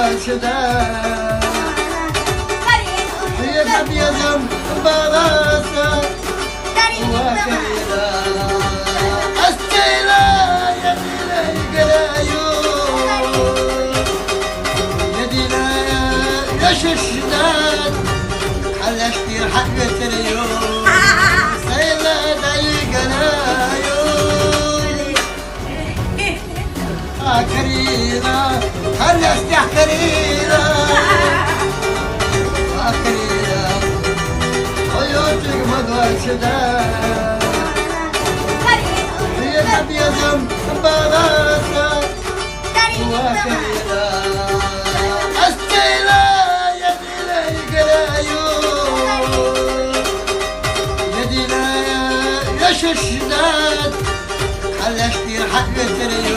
bahçede Hıyıkıp yazım bağlasa Vakıyla Astıyla yedile geliyor Yedile yaşıştan Halleşti hak getiriyor Sayla dayı geliyor Akarina Halleşti akarina Akarina Hayatım bahçede Hıyıkıp yazım bağlasa Vakıyla Astıyla yedile geliyor Yedile yaşıştan Halleşti hak getiriyor